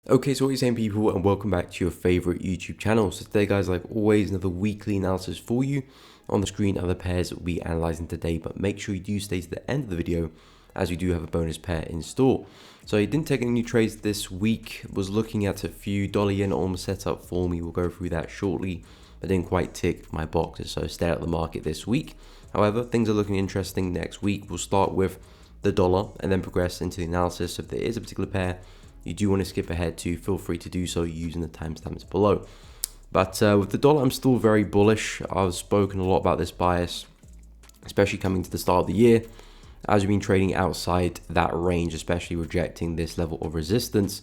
Okay, so what are you saying, people, and welcome back to your favorite YouTube channel. So today, guys, like always, another weekly analysis for you. On the screen are the pairs that we'll be analyzing today, but make sure you do stay to the end of the video as we do have a bonus pair in store. So I didn't take any new trades this week, was looking at a few dollar yen almost set up for me. We'll go through that shortly, but didn't quite tick my boxes, so stay out of the market this week. However, things are looking interesting next week. We'll start with the dollar and then progress into the analysis. If there is a particular pair you do want to skip ahead to, feel free to do so using the timestamps below. But with the dollar, I'm still very bullish. I've spoken a lot about this bias, especially coming to the start of the year, as we've been trading outside that range, especially rejecting this level of resistance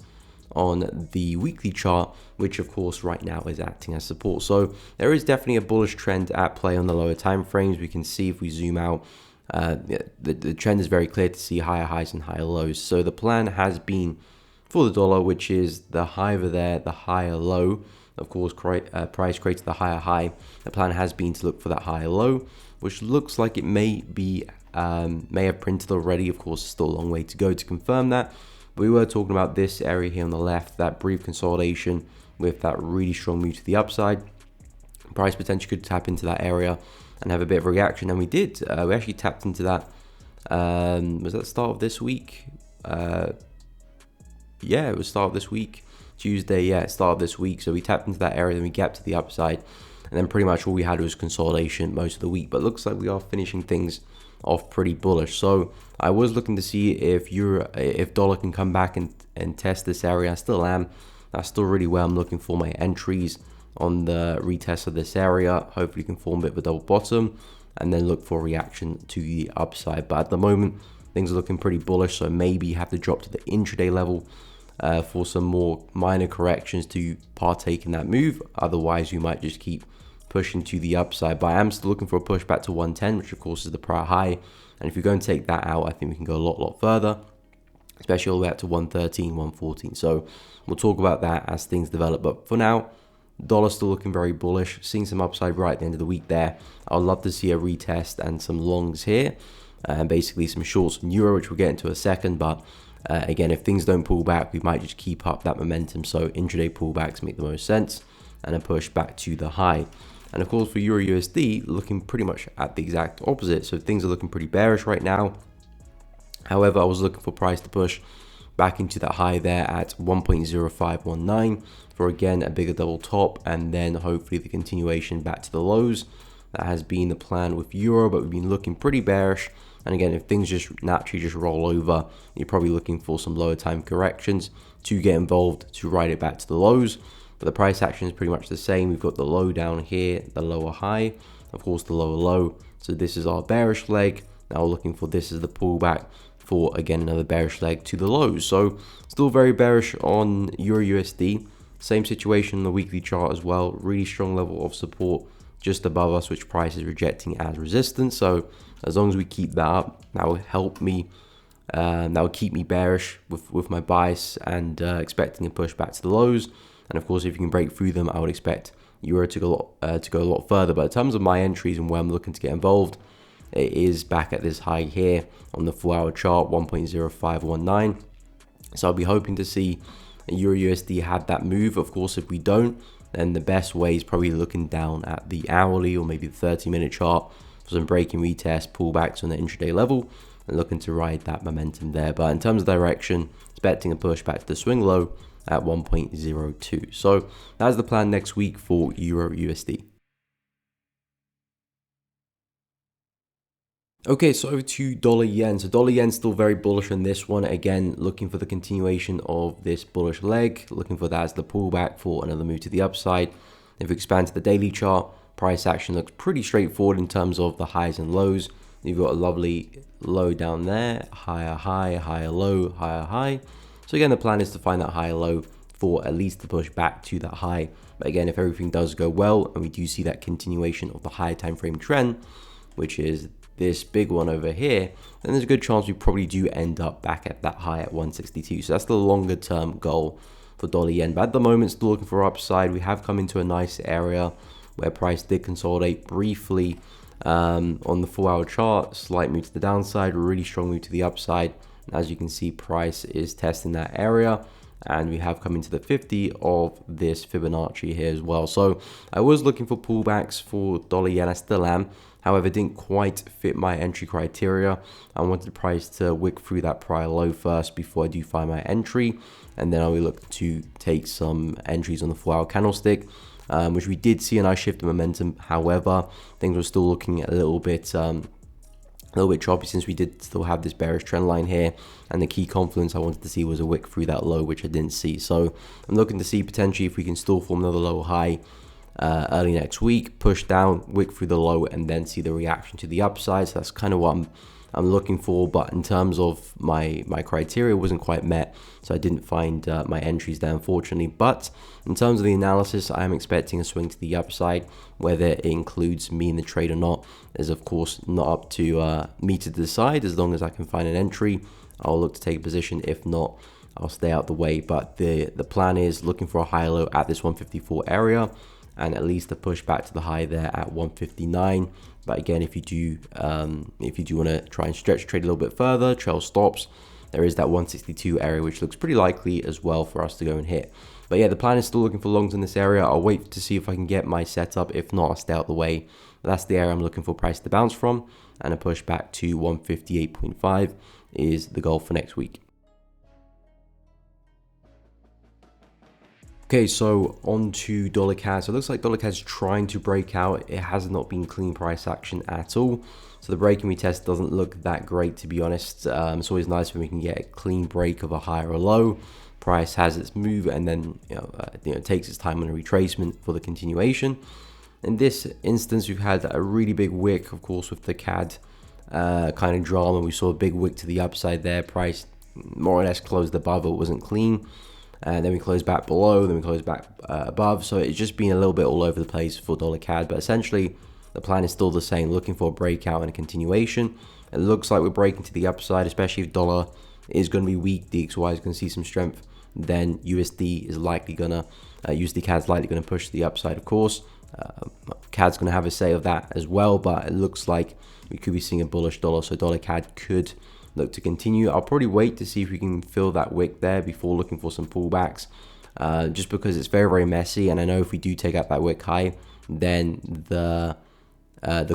on the weekly chart, which of course right now is acting as support. So there is definitely a bullish trend at play on the lower time frames. We can see if we zoom out, the trend is very clear to see higher highs and higher lows. So the plan has been for the dollar, which is the high over there, the higher low. Of course, price created the higher high. The plan has been to look for that higher low, which looks like it may have printed already. Of course, still a long way to go to confirm that. But we were talking about this area here on the left, that brief consolidation with that really strong move to the upside. Price potentially could tap into that area and have a bit of a reaction, and we did. We actually tapped into that. Was that the start of this week? Yeah, it was start of this week, Tuesday. Yeah, start of this week. So we tapped into that area, then we gapped to the upside, and then pretty much all we had was consolidation most of the week. But looks like we are finishing things off pretty bullish. So I was looking to see if dollar can come back and test this area. I still am. That's still really where I'm looking for my entries on the retest of this area. Hopefully, can form a bit of a double bottom and then look for a reaction to the upside. But at the moment, things are looking pretty bullish. So maybe you have to drop to the intraday level for some more minor corrections to partake in that move. Otherwise, you might just keep pushing to the upside. But I am still looking for a push back to 110, which of course is the prior high. And if you're going to take that out, I think we can go a lot further, especially all the way up to 113, 114. So we'll talk about that as things develop. But for now, dollar still looking very bullish, seeing some upside right at the end of the week there. I'd love to see a retest and some longs here, and basically some shorts in euro, which we'll get into a second. But again, if things don't pull back, we might just keep up that momentum. So intraday pullbacks make the most sense, and a push back to the high. And of course, for Euro USD, looking pretty much at the exact opposite. So things are looking pretty bearish right now. However, I was looking for price to push back into that high there at 1.0519 for, again, a bigger double top, and then hopefully the continuation back to the lows. That has been the plan with euro, but we've been looking pretty bearish. And again, if things just naturally just roll over, you're probably looking for some lower time corrections to get involved to ride it back to the lows. But the price action is pretty much the same. We've got the low down here, the lower high, of course the lower low. So this is our bearish leg. Now we're looking for this as the pullback for, again, another bearish leg to the lows. So still very bearish on Euro USD. Same situation on the weekly chart as well. Really strong level of support just above us, which price is rejecting as resistance. So as long as we keep that up, that will help me. That will keep me bearish with my bias and expecting a push back to the lows. And of course, if you can break through them, I would expect euro to go a lot further. But in terms of my entries and where I'm looking to get involved, it is back at this high here on the 4-hour chart, 1.0519. So I'll be hoping to see Euro USD have that move. Of course, if we don't, then the best way is probably looking down at the hourly or maybe the 30-minute chart for some breaking retest, pullbacks on the intraday level, and looking to ride that momentum there. But in terms of direction, expecting a push back to the swing low at 1.02. So that's the plan next week for Euro USD. Okay, so over to dollar yen. So dollar yen still very bullish on this one. Again, looking for the continuation of this bullish leg, looking for that as the pullback for another move to the upside. If we expand to the daily chart, price action looks pretty straightforward in terms of the highs and lows. You've got a lovely low down there, higher high, higher low, higher high. So again, the plan is to find that higher low for at least the push back to that high. But again, if everything does go well and we do see that continuation of the higher time frame trend, which is this big one over here, then there's a good chance we probably do end up back at that high at 162. So that's the longer term goal for dollar yen. But at the moment, still looking for upside. We have come into a nice area where price did consolidate briefly on the 4-hour chart. Slight move to the downside, really strong move to the upside. And as you can see, price is testing that area and we have come into the 50 of this Fibonacci here as well. So I was looking for pullbacks for dollar yen. I still am. However, it didn't quite fit my entry criteria. I wanted the price to wick through that prior low first before I do find my entry, and then I will look to take some entries on the 4-hour candlestick, which we did see a nice shift in momentum. However, things were still looking a little bit choppy, since we did still have this bearish trend line here, and the key confluence I wanted to see was a wick through that low, which I didn't see. So I'm looking to see potentially if we can still form another low high early next week, push down, wick through the low, and then see the reaction to the upside. So that's kind of what I'm looking for. But in terms of my criteria, wasn't quite met, so I didn't find my entries there, unfortunately. But in terms of the analysis, I am expecting a swing to the upside. Whether it includes me in the trade or not is of course not up to me to decide. As long as I can find an entry, I'll look to take a position. If not, I'll stay out the way. But the plan is looking for a high low at this 154 area, and at least a push back to the high there at 159. But again, if you do want to try and stretch trade a little bit further, trail stops, there is that 162 area, which looks pretty likely as well for us to go and hit. But yeah, the plan is still looking for longs in this area. I'll wait to see if I can get my setup. If not, I'll stay out the way. But that's the area I'm looking for price to bounce from, and a push back to 158.5 is the goal for next week. Okay, so on to dollar CAD. So it looks like dollar CAD is trying to break out. It has not been clean price action at all. So the break and retest doesn't look that great, to be honest. It's always nice when we can get a clean break of a high or a low. Price has its move, and then it takes its time on a retracement for the continuation. In this instance, we've had a really big wick, of course, with the CAD kind of drama. We saw a big wick to the upside there. Price more or less closed above, it wasn't clean. And then we close back below, then we close back above. So it's just been a little bit all over the place for dollar CAD. But essentially, the plan is still the same, looking for a breakout and a continuation. It looks like we're breaking to the upside, especially if dollar is going to be weak, DXY is going to see some strength. Then USD is likely going to, USD CAD is likely going to push to the upside, of course. CAD's going to have a say of that as well, but it looks like we could be seeing a bullish dollar. So dollar CAD could look to continue. I'll probably wait to see if we can fill that wick there before looking for some pullbacks, just because it's very, very messy. And I know if we do take out that wick high, then the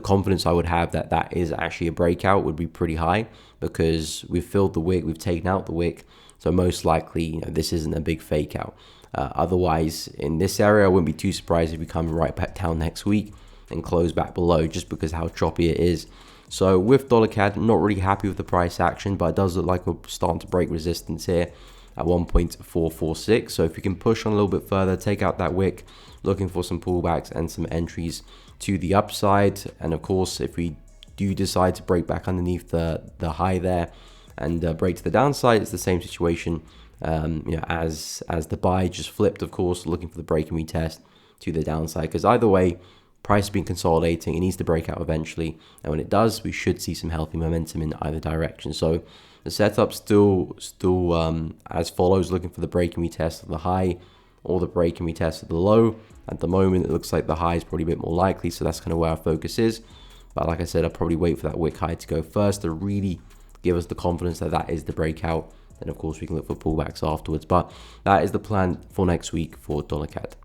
confidence I would have that that is actually a breakout would be pretty high, because we've filled the wick, we've taken out the wick. So most likely, this isn't a big fake out. Otherwise, in this area, I wouldn't be too surprised if we come right back down next week and close back below, just because how choppy it is. So with dollar CAD, not really happy with the price action, but it does look like we're starting to break resistance here at 1.446. So if we can push on a little bit further, take out that wick, looking for some pullbacks and some entries to the upside. And of course, if we do decide to break back underneath the high there and break to the downside, it's the same situation as the buy just flipped, of course, looking for the break and retest to the downside, because either way, price has been consolidating. It needs to break out eventually, and when it does, we should see some healthy momentum in either direction. So the setup still as follows, looking for the break and retest of the high or the break and retest of the low. At the moment, it looks like the high is probably a bit more likely, so that's kind of where our focus is. But like I said, I'll probably wait for that wick high to go first to really give us the confidence that that is the breakout. And of course, we can look for pullbacks afterwards. But that is the plan for next week for dollar CAD.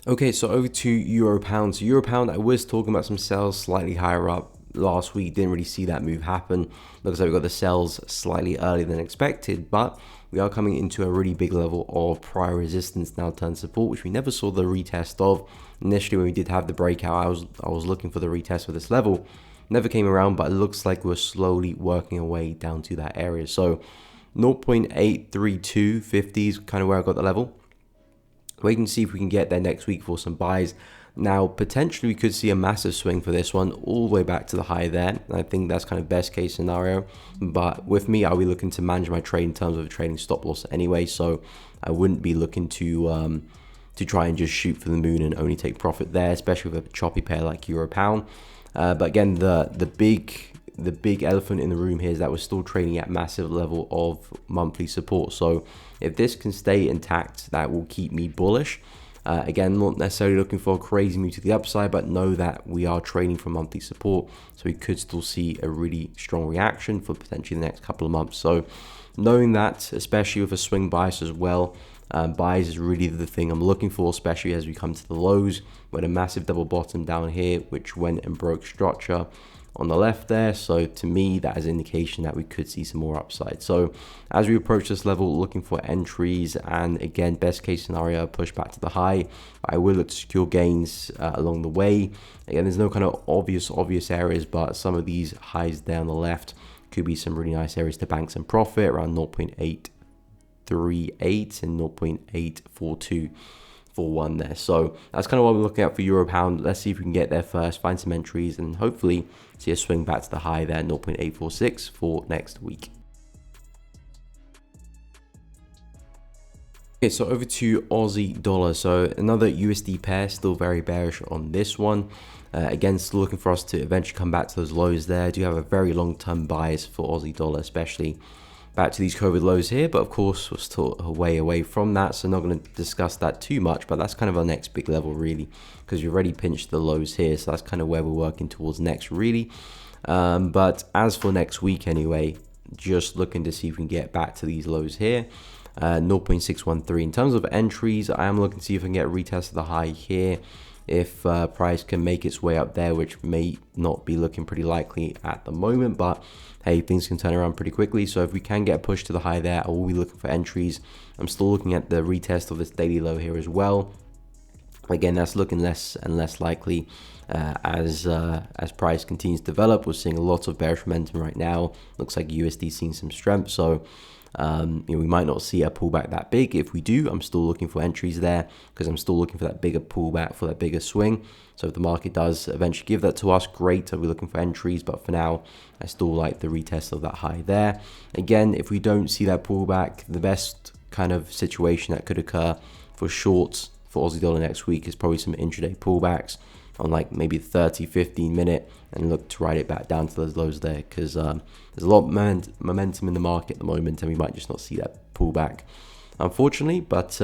Okay, so over to euro pound. So euro pound, I was talking about some sales slightly higher up last week. Didn't really see that move happen. Looks like we got the sales slightly earlier than expected, but we are coming into a really big level of prior resistance now turned support, which we never saw the retest of. Initially, when we did have the breakout, I was looking for the retest for this level. Never came around, but it looks like we're slowly working our way down to that area. So 0.83250 is kind of where I got the level. We can see if we can get there next week for some buys. Now, potentially we could see a massive swing for this one all the way back to the high there. I think that's kind of best case scenario. But with me, I'll be looking to manage my trade in terms of a trading stop loss anyway. So I wouldn't be looking to try and just shoot for the moon and only take profit there, especially with a choppy pair like euro pound. But again, the big elephant in the room here is that we're still trading at massive level of monthly support. So if this can stay intact, that will keep me bullish. Again, not necessarily looking for a crazy move to the upside, but know that we are trading for monthly support, so we could still see a really strong reaction for potentially the next couple of months. So knowing that, especially with a swing bias as well, buys is really the thing I'm looking for, especially as we come to the lows. We had a massive double bottom down here, which went and broke structure on the left there. So to me, that is an indication that we could see some more upside. So as we approach this level, looking for entries, and again, best case scenario, push back to the high. I will look to secure gains along the way. Again, there's no kind of obvious areas, but some of these highs there on the left could be some really nice areas to bank some profit, around 0.838 and 0.84241 there. So that's kind of what we're looking at for euro pound. Let's see if we can get there first, find some entries, and hopefully see a swing back to the high there, 0.846 for next week. Okay, so over to Aussie dollar. So another USD pair, still very bearish on this one. Again, still looking for us to eventually come back to those lows there. I do have a very long-term bias for Aussie dollar, especially back to these COVID lows here, but of course we're still a way away from that, so not going to discuss that too much. But that's kind of our next big level really, because we've already pinched the lows here, so that's kind of where we're working towards next really. But as for next week anyway, just looking to see if we can get back to these lows here, 0.613. In terms of entries, I am looking to see if I can get a retest of the high here, if price can make its way up there, which may not be looking pretty likely at the moment, but hey, things can turn around pretty quickly. So if we can get a push to the high there, I will be looking for entries. I'm still looking at the retest of this daily low here as well. Again, that's looking less and less likely as price continues to develop. We're seeing lots of bearish momentum right now. Looks like USD seeing some strength, so we might not see a pullback that big. If we do, I'm still looking for entries there, because I'm still looking for that bigger pullback, for that bigger swing. So if the market does eventually give that to us, great, I'll be looking for entries. But for now, I still like the retest of that high there. Again, if we don't see that pullback, the best kind of situation that could occur for shorts for Aussie dollar next week is probably some intraday pullbacks on like maybe 30-15 minute, and look to ride it back down to those lows there, because there's a lot of momentum in the market at the moment, and we might just not see that pullback, unfortunately. But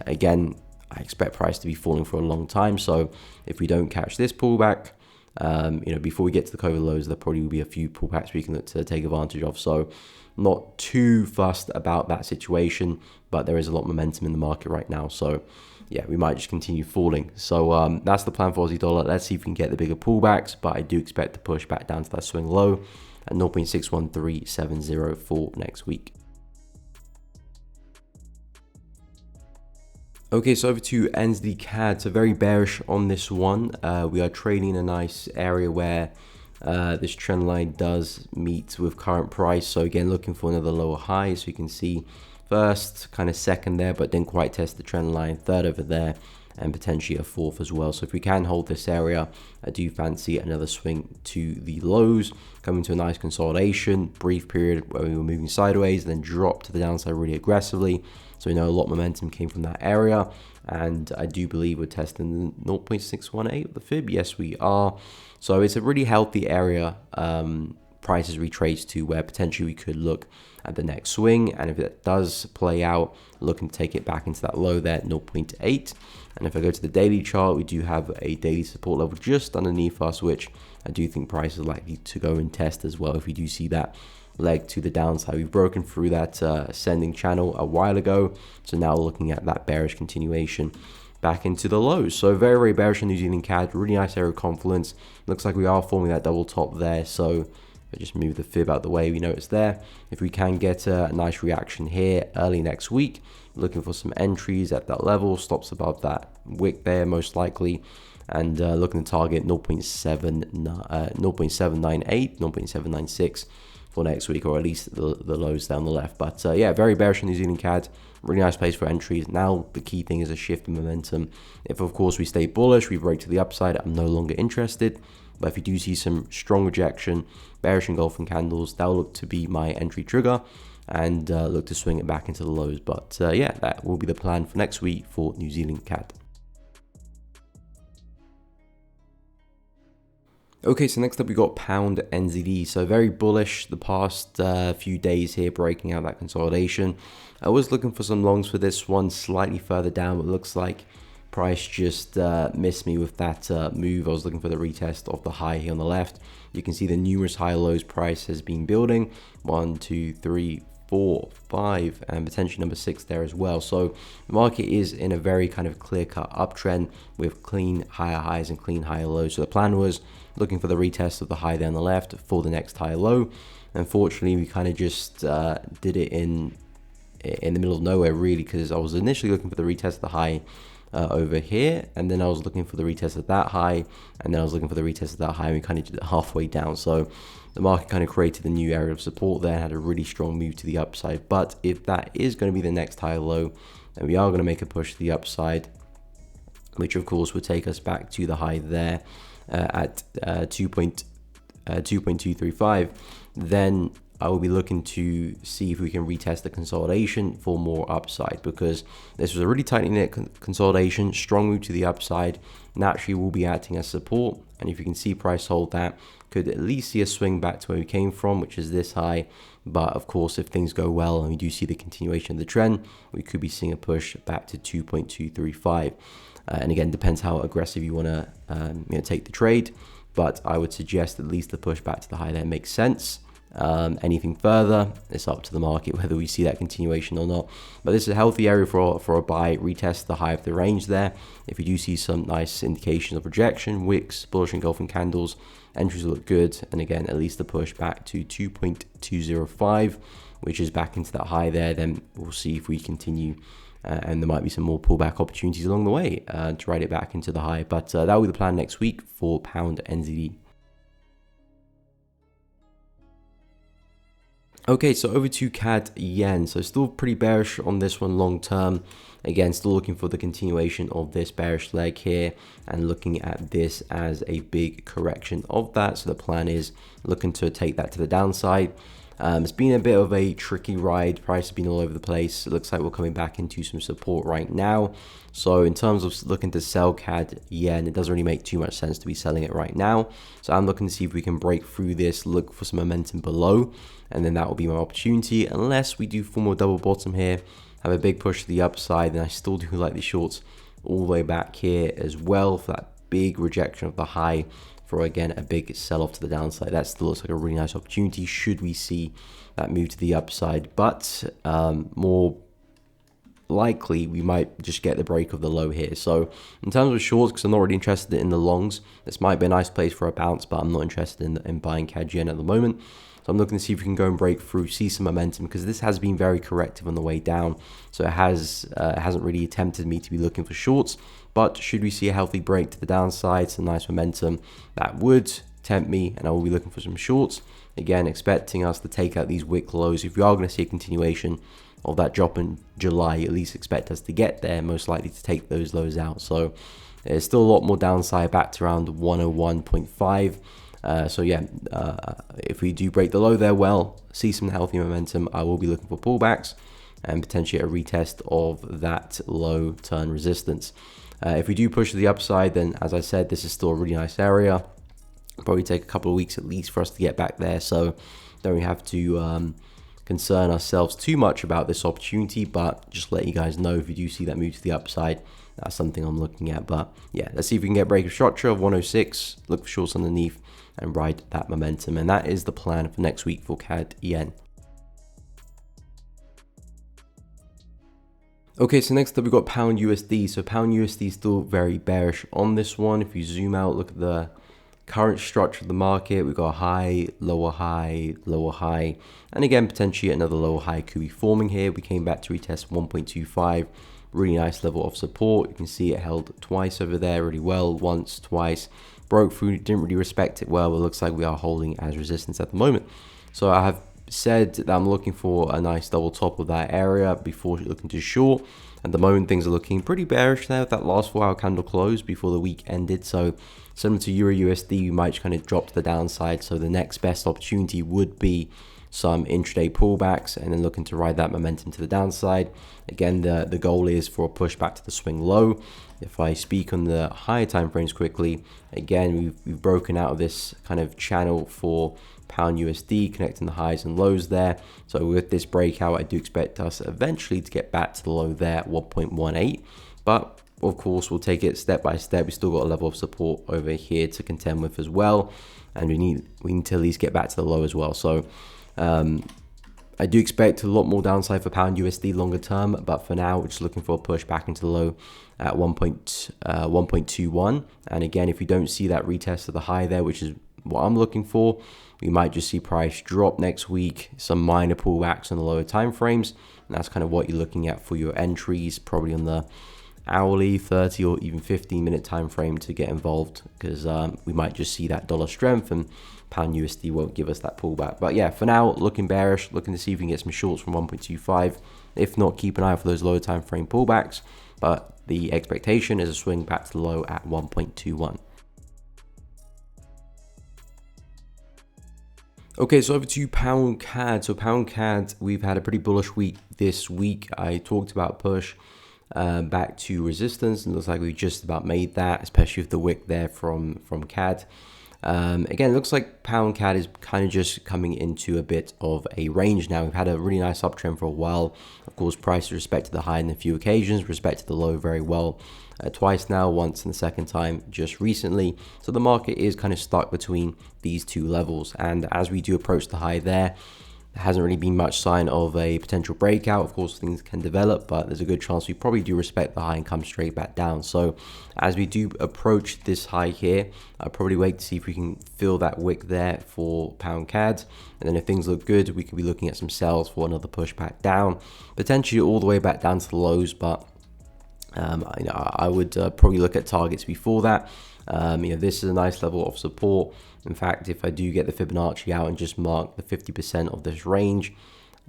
again, I expect price to be falling for a long time, so if we don't catch this pullback, before we get to the COVID lows, there probably will be a few pullbacks we can look to take advantage of. So not too fussed about that situation, but there is a lot of momentum in the market right now, so yeah, we might just continue falling. So that's the plan for Aussie dollar. Let's see if we can get the bigger pullbacks, but I do expect to push back down to that swing low at 0.61370 for next week. Okay, so over to NZD CAD. So very bearish on this one. We are trading in a nice area where this trend line does meet with current price. So again, looking for another lower high. So you can see first, kind of second there, but didn't quite test the trend line, third over there, and potentially a fourth as well. So if we can hold this area, I do fancy another swing to the lows, coming to a nice consolidation, brief period where we were moving sideways, and then drop to the downside really aggressively. So we know a lot of momentum came from that area, and I do believe we're testing 0.618 of the fib. Yes, we are. So it's a really healthy area, prices retrace to, where potentially we could look at the next swing, and if it does play out, looking to take it back into that low there at 0.8. And if I go to the daily chart, we do have a daily support level just underneath us, which I do think price is likely to go and test as well if we do see that leg to the downside. We've broken through that ascending channel a while ago, so now looking at that bearish continuation back into the lows. So very, very bearish on New Zealand CAD. Really nice area of confluence. Looks like we are forming that double top there, so I just move the fib out the way, we know it's there. If we can get a nice reaction here early next week, looking for some entries at that level, stops above that wick there most likely, and looking to target 0.798, 0.796 for next week, or at least the lows down the left. But yeah, very bearish on New Zealand CAD. Really nice place for entries. Now the key thing is a shift in momentum. If of course we stay bullish, we break to the upside, I'm no longer interested. But if you do see some strong rejection, bearish engulfing candles, that'll look to be my entry trigger, and look to swing it back into the lows. But yeah, that will be the plan for next week for New Zealand CAD. Okay, so next up we got pound NZD. So very bullish the past few days here, breaking out that consolidation. I was looking for some longs for this one, slightly further down, but looks like price just missed me with that move. I was looking for the retest of the high here on the left. You can see the numerous high lows price has been building. 1, 2, 3, 4, 5, and potentially number 6 there as well. So the market is in a very kind of clear-cut uptrend with clean higher highs and clean higher lows. So the plan was looking for the retest of the high there on the left for the next higher low. Unfortunately, we kind of just did it in the middle of nowhere, really, because I was initially looking for the retest of the high over here, and then I was looking for the retest of that high, and then I was looking for the retest of that high, and we kind of did it halfway down. So the market kind of created a new area of support there, had a really strong move to the upside. But if that is going to be the next high low, then we are going to make a push to the upside, which of course would take us back to the high there at 2.235. Then I will be looking to see if we can retest the consolidation for more upside, because this was a really tightly knit consolidation, strong move to the upside, naturally will be acting as support. And if you can see price hold that, could at least see a swing back to where we came from, which is this high. But of course, if things go well and we do see the continuation of the trend, we could be seeing a push back to 2.235. And again, depends how aggressive you want to take the trade. But I would suggest at least the push back to the high there makes sense. Anything further, it's up to the market whether we see that continuation or not. But this is a healthy area for a buy. Retest the high of the range there. If you do see some nice indications of rejection, wicks, bullish engulfing candles, entries look good. And again, at least the push back to 2.205, which is back into that high there. Then we'll see if we continue. And there might be some more pullback opportunities along the way to ride it back into the high. But that will be the plan next week for pound NZD. Okay, so over to CAD Yen. So still pretty bearish on this one long term. Again, still looking for the continuation of this bearish leg here and looking at this as a big correction of that. So the plan is looking to take that to the downside. It's been a bit of a tricky ride. Price has been all over the place. It looks like we're coming back into some support right now. So in terms of looking to sell CAD Yen, it doesn't really make too much sense to be selling it right now. So I'm looking to see if we can break through this, look for some momentum below, and then that will be my opportunity. Unless we do form a double bottom here, have a big push to the upside, and I still do like the shorts all the way back here as well for that big rejection of the high, for again a big sell-off to the downside. That still looks like a really nice opportunity should we see that move to the upside. But more likely we might just get the break of the low here. So in terms of shorts, because I'm not really interested in the longs, this might be a nice place for a bounce, but I'm not interested in buying CAD Yen at the moment. So I'm looking to see if we can go and break through, see some momentum, because this has been very corrective on the way down. So it hasn't really tempted me to be looking for shorts. But should we see a healthy break to the downside, some nice momentum, that would tempt me, and I will be looking for some shorts. Again, expecting us to take out these wick lows. If we are going to see a continuation of that drop in July, at least expect us to get there, most likely to take those lows out. So there's still a lot more downside back to around 101.5. So yeah, if we do break the low there, well, see some healthy momentum, I will be looking for pullbacks and potentially a retest of that low turn resistance. If we do push to the upside, then as I said, this is still a really nice area. Probably take a couple of weeks at least for us to get back there. So don't really have to concern ourselves too much about this opportunity, but just let you guys know if you do see that move to the upside, that's something I'm looking at. But yeah, let's see if we can get break of structure of 106, look for shorts underneath and ride that momentum. And that is the plan for next week for CAD Yen. Okay, so next up we've got pound USD. So pound USD is still very bearish on this one. If you zoom out, look at the current structure of the market. We've got a high, lower high, lower high, and again potentially another lower high could be forming here. We came back to retest 1.25, really nice level of support. You can see it held twice over there really well, once, twice, broke through, didn't really respect it well, but it looks like we are holding as resistance at the moment. So I have said that I'm looking for a nice double top of that area before looking to short. At the moment, things are looking pretty bearish there with that last 4-hour candle close before the week ended. So similar to Euro USD, you might just kind of drop to the downside. So the next best opportunity would be some intraday pullbacks and then looking to ride that momentum to the downside. Again, the goal is for a pushback to the swing low. If I speak on the higher time frames quickly, again, we've broken out of this kind of channel for pound USD, connecting the highs and lows there. So with this breakout, I do expect us eventually to get back to the low there at 1.18. But of course, we'll take it step by step. We still got a level of support over here to contend with as well, and we need to at least get back to the low as well. So I do expect a lot more downside for pound USD longer term, but for now, we're just looking for a push back into the low at 1.21. And again, if we don't see that retest of the high there, which is what I'm looking for, we might just see price drop next week, some minor pullbacks on the lower time frames, and that's kind of what you're looking at for your entries, probably on the hourly, 30 or even 15-minute time frame to get involved, because we might just see that dollar strength and pound USD won't give us that pullback. But yeah, for now, looking bearish, looking to see if we can get some shorts from 1.25. If not, keep an eye out for those lower time frame pullbacks, but the expectation is a swing back to the low at 1.21. Okay, so over to pound CAD. So pound CAD, we've had a pretty bullish week this week. I talked about push back to resistance, and it looks like we just about made that, especially with the wick there from CAD. Again, it looks like pound CAD is kind of just coming into a bit of a range now. We've had a really nice uptrend for a while. Of course, price respected the high in a few occasions, respected the low very well twice now, once and the second time just recently. So the market is kind of stuck between these two levels, and as we do approach the high there hasn't really been much sign of a potential breakout. Of course, things can develop, but there's a good chance we probably do respect the high and come straight back down. So as we do approach this high here, I'll probably wait to see if we can fill that wick there for pound CAD. And then if things look good, we could be looking at some sells for another push back down, potentially all the way back down to the lows. But I would probably look at targets before that. This is a nice level of support. In fact, if I do get the Fibonacci out and just mark the 50% of this range,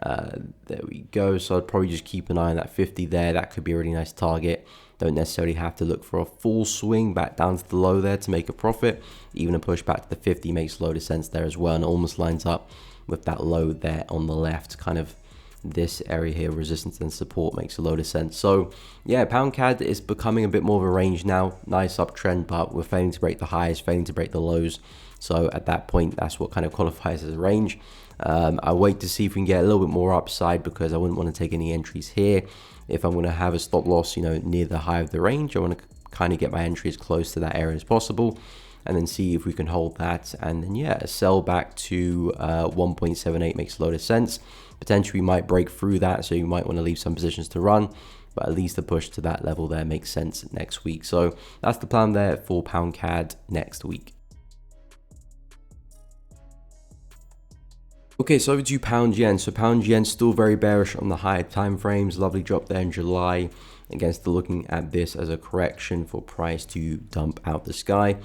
there we go. So I'd probably just keep an eye on that 50 there. That could be a really nice target. Don't necessarily have to look for a full swing back down to the low there to make a profit. Even a push back to the 50 makes a load of sense there as well, and almost lines up with that low there on the left. Kind of this area here, resistance and support, makes a load of sense. So yeah, pound CAD is becoming a bit more of a range now. Nice uptrend, but we're failing to break the highs, failing to break the lows. So at that point, that's what kind of qualifies as a range. I wait to see if we can get a little bit more upside, because I wouldn't want to take any entries here. If I'm going to have a stop loss, near the high of the range, I want to kind of get my entry as close to that area as possible, and then see if we can hold that. And then yeah, a sell back to 1.78 makes a load of sense. Potentially we might break through that, so you might want to leave some positions to run, but at least a push to that level there makes sense next week. So that's the plan there for pound CAD next week. Okay, so over to pound yen. So pound yen still very bearish on the higher time frames. Lovely drop there in July. Again, still looking at this as a correction for price to dump out the sky.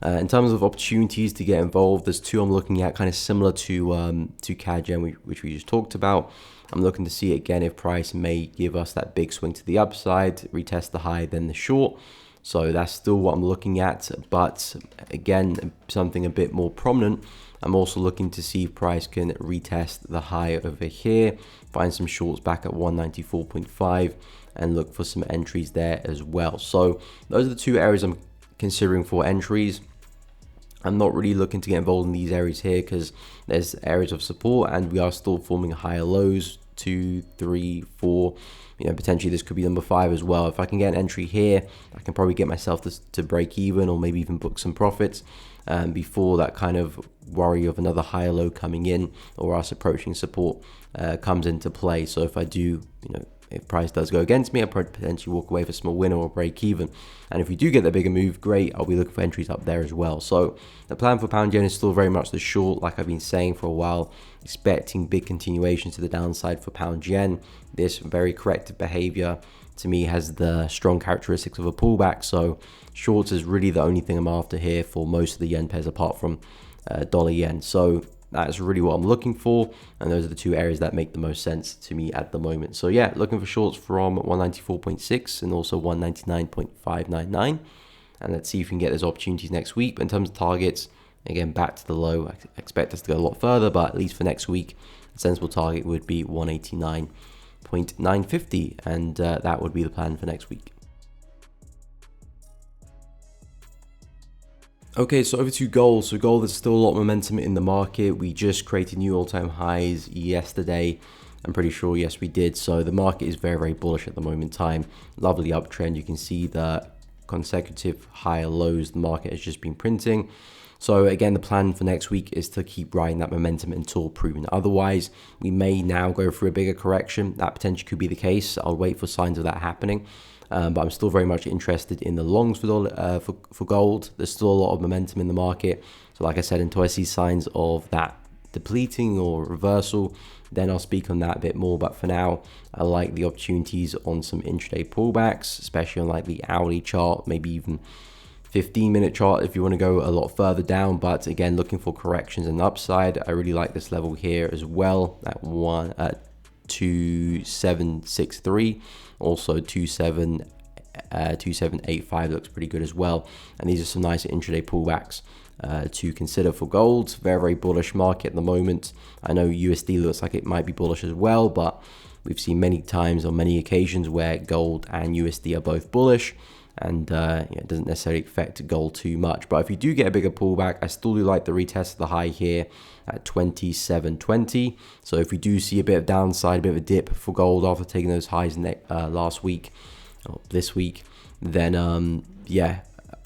In terms of opportunities to get involved, there's two I'm looking at, kind of similar to CAD yen, which we just talked about. I'm looking to see again if price may give us that big swing to the upside, retest the high, then the short. So that's still what I'm looking at, but again, something a bit more prominent. I'm also looking to see if price can retest the high over here, find some shorts back at 194.5, and look for some entries there as well. So those are the two areas I'm considering for entries. I'm not really looking to get involved in these areas here, because there's areas of support and we are still forming higher lows, 2, 3, 4. Potentially this could be number 5 as well. If I can get an entry here, I can probably get myself to break even, or maybe even book some profits before that kind of worry of another higher low coming in or us approaching support comes into play. So if I do, if price does go against me, I'll potentially walk away for a small win or break even. And if we do get the bigger move, great, I'll be looking for entries up there as well. So the plan for pound yen is still very much the short, like I've been saying for a while, expecting big continuation to the downside for pound yen. This very corrective behavior to me has the strong characteristics of a pullback. So shorts is really the only thing I'm after here for most of the yen pairs, apart from dollar yen. So that's really what I'm looking for, and those are the two areas that make the most sense to me at the moment. So yeah, looking for shorts from 194.6 and also 199.599, and let's see if we can get those opportunities next week. But in terms of targets, again, back to the low. I expect us to go a lot further, but at least for next week, sensible target would be 189.950, and that would be the plan for next week. Okay, so over to gold. So gold, there's still a lot of momentum in the market. We just created new all-time highs yesterday. I'm pretty sure, yes, we did. So the market is very, very bullish at the moment in time. Lovely uptrend. You can see the consecutive higher lows the market has just been printing. So again, the plan for next week is to keep riding that momentum until proven otherwise. We may now go through a bigger correction. That potentially could be the case. I'll wait for signs of that happening. But I'm still very much interested in the longs for gold. There's still a lot of momentum in the market. So like I said, until I see signs of that depleting or reversal, then I'll speak on that a bit more. But for now, I like the opportunities on some intraday pullbacks, especially on like the hourly chart, maybe even 15-minute chart if you want to go a lot further down. But again, looking for corrections and upside. I really like this level here as well, at 2763, also 2785 looks pretty good as well. And these are some nice intraday pullbacks to consider for gold. Very, very bullish market at the moment. I know USD looks like it might be bullish as well, but we've seen many times on many occasions where gold and USD are both bullish, and it doesn't necessarily affect gold too much. But if you do get a bigger pullback, I still do like the retest of the high here at 2720. So if we do see a bit of downside, a bit of a dip for gold after taking those highs last week or this week, then yeah,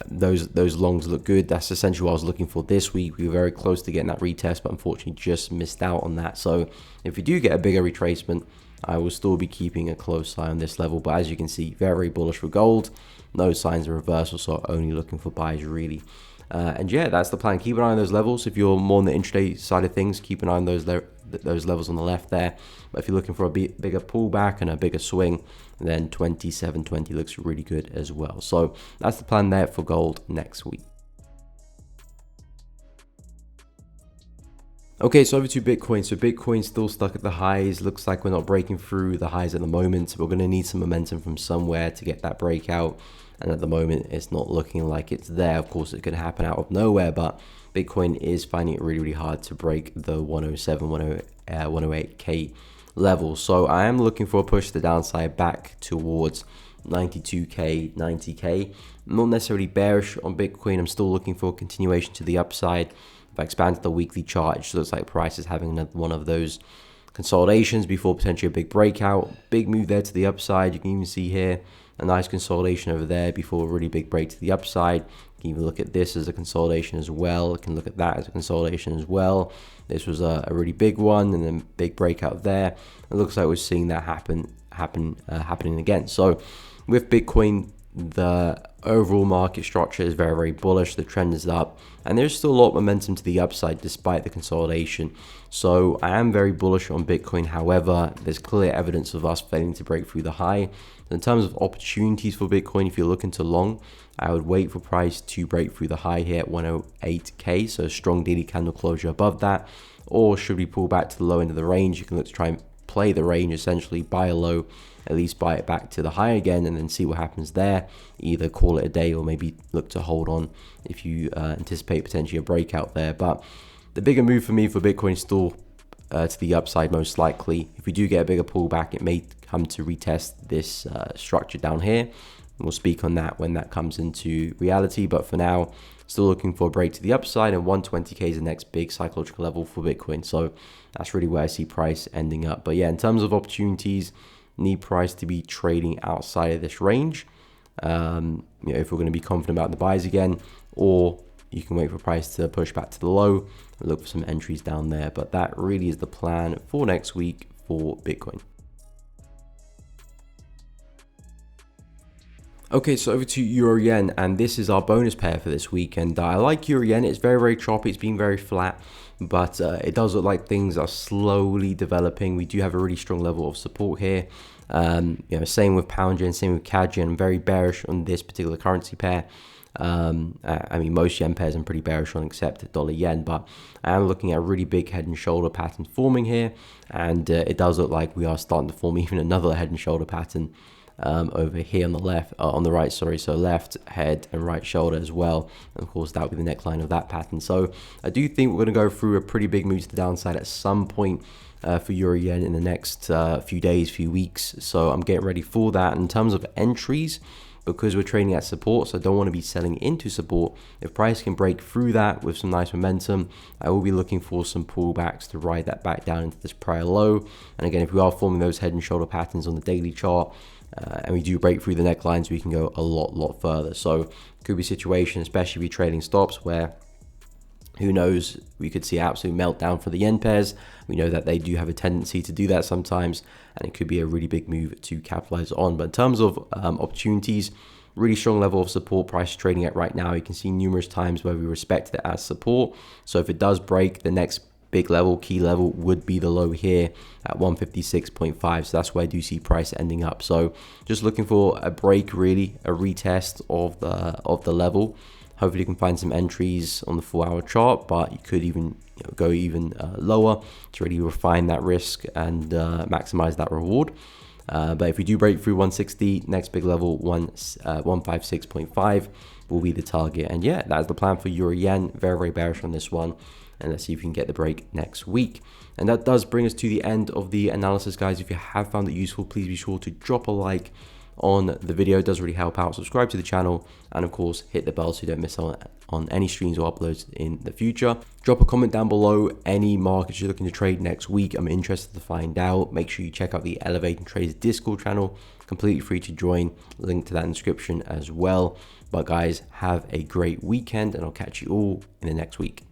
those longs look good. That's essentially what I was looking for this week. We were very close to getting that retest, but unfortunately just missed out on that. So if we do get a bigger retracement, I will still be keeping a close eye on this level. But as you can see, very, very bullish for gold. No signs of reversal, so only looking for buys really. And yeah, that's the plan. Keep an eye on those levels. If you're more on the intraday side of things, keep an eye on those levels on the left there. But if you're looking for a bigger pullback and a bigger swing, then 2720 looks really good as well. So that's the plan there for gold next week. Okay, so over to Bitcoin. So Bitcoin's still stuck at the highs. Looks like we're not breaking through the highs at the moment. So we're going to need some momentum from somewhere to get that breakout. And at the moment, it's not looking like it's there. Of course, it could happen out of nowhere, but Bitcoin is finding it really, really hard to break the 107, 108K level. So I am looking for a push to the downside back towards 92K, 90K. I'm not necessarily bearish on Bitcoin. I'm still looking for a continuation to the upside. If I expand to the weekly chart, it just looks like price is having another one of those consolidations before potentially a big breakout. Big move there to the upside. You can even see here a nice consolidation over there before a really big break to the upside. You can even look at this as a consolidation as well. You can look at that as a consolidation as well. This was a really big one, and then big breakout there. It looks like we're seeing that happening again. So with Bitcoin, the overall market structure is very, very bullish. The trend is up, and there's still a lot of momentum to the upside despite the consolidation. So I am very bullish on Bitcoin. However, there's clear evidence of us failing to break through the high. In terms of opportunities for Bitcoin, if you're looking to long, I would wait for price to break through the high here at 108K, so a strong daily candle closure above that. Or should we pull back to the low end of the range, you can look to try and play the range, essentially buy a low, at least buy it back to the high again, and then see what happens there. Either call it a day or maybe look to hold on if you anticipate potentially a breakout there. But the bigger move for me for Bitcoin is still to the upside most likely. If we do get a bigger pullback, it may come to retest this structure down here. We'll speak on that when that comes into reality. But for now, still looking for a break to the upside, and 120K is the next big psychological level for Bitcoin. So that's really where I see price ending up. But yeah, in terms of opportunities, need price to be trading outside of this range. If we're going to be confident about the buys again, or you can wait for price to push back to the low and look for some entries down there. But that really is the plan for next week for Bitcoin. Okay, so over to Euro Yen, and this is our bonus pair for this week. And I like Euro Yen. It's very, very choppy. It's been very flat, but it does look like things are slowly developing. We do have a really strong level of support here. Same with Pound Yen, same with CAD Yen. I'm very bearish on this particular currency pair. Most yen pairs I'm pretty bearish on except dollar yen, but I am looking at a really big head and shoulder pattern forming here, and it does look like we are starting to form even another head and shoulder pattern over here on the left, on the right, sorry, so left head and right shoulder as well, and of course that would be the neckline of that pattern. So I do think we're going to go through a pretty big move to the downside at some point for euro yen in the next few days, few weeks. So I'm getting ready for that. In terms of entries, because we're trading at support, so I don't want to be selling into support. If price can break through that with some nice momentum, I will be looking for some pullbacks to ride that back down into this prior low. And again, if we are forming those head and shoulder patterns on the daily chart, and we do break through the necklines, we can go a lot further. So could be a situation, especially if you're trading stops, where who knows, we could see absolute meltdown for the yen pairs. We know that they do have a tendency to do that sometimes, and it could be a really big move to capitalize on. But in terms of opportunities, really strong level of support price trading at right now. You can see numerous times where we respected it as support. So if it does break, the next big level, key level, would be the low here at 156.5. So that's where I do see price ending up. So just looking for a break, really a retest of the level. Hopefully you can find some entries on the 4-hour chart, but you could even go even lower to really refine that risk and maximize that reward. But if we do break through 160, next big level 156.5 will be the target. And yeah, that's the plan for euro yen. Very bearish on this one. And let's see if we can get the break next week. And that does bring us to the end of the analysis, guys. If you have found it useful, please be sure to drop a like on the video. It does really help out. Subscribe to the channel, and of course hit the bell so you don't miss out on any streams or uploads in the future. Drop a comment down below any markets you're looking to trade next week. I'm interested to find out. Make sure you check out the Elevating Trades Discord channel, completely free to join. Link to that in the description as well. But guys, have a great weekend, and I'll catch you all in the next week.